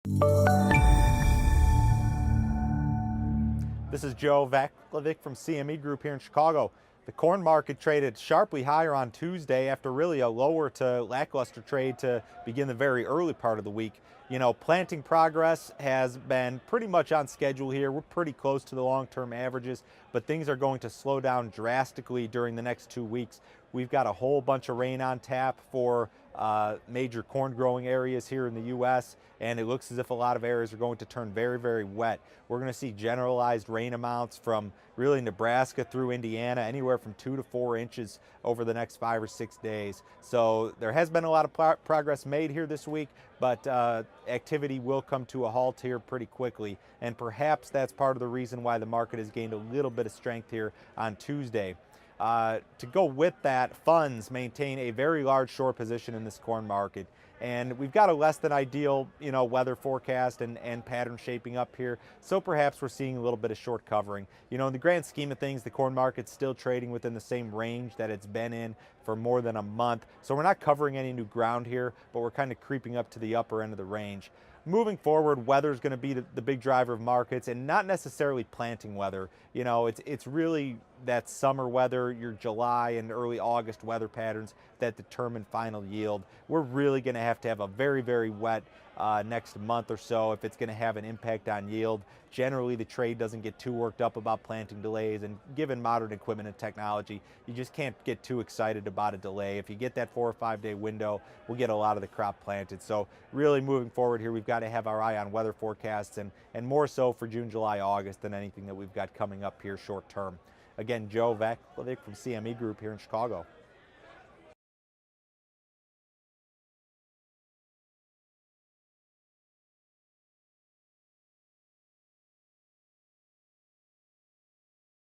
This is Joe Vaclavik from CME Group here in Chicago. The corn market traded sharply higher on Tuesday after really a lower to lackluster trade to begin the very early part of the week. Planting progress has been pretty much on schedule here. We're pretty close to the long-term averages, but things are going to slow down drastically during the next 2 weeks. We've got a whole bunch of rain on tap for major corn growing areas here in the U.S., and it looks as if a lot of areas are going to turn very, very wet. We're going to see generalized rain amounts from really Nebraska through Indiana, anywhere from 2 to 4 inches over the next 5 or 6 days. So there has been a lot of progress made here this week, but activity will come to a halt here pretty quickly, and perhaps that's part of the reason why the market has gained a little bit of strength here on Tuesday. To go with that, funds maintain a very large short position in this corn market. And we've got a less than ideal, weather forecast and pattern shaping up here. So perhaps we're seeing a little bit of short covering. In the grand scheme of things, the corn market's still trading within the same range that it's been in for more than a month. So we're not covering any new ground here, but we're kind of creeping up to the upper end of the range. Moving forward, weather is going to be the big driver of markets, and not necessarily planting weather. It's really that summer weather, your July and early August weather patterns that determine final yield. We're really going to have a very, very wet next month or so if it's going to have an impact on yield. Generally, the trade doesn't get too worked up about planting delays, and given modern equipment and technology, you just can't get too excited about a delay. If you get that 4 or 5 day window, we'll get a lot of the crop planted. So really moving forward here, we've got to have our eye on weather forecasts, and more so for June, July, August than anything that we've got coming up here short term. Again, Joe Vaclavik from CME Group here in Chicago.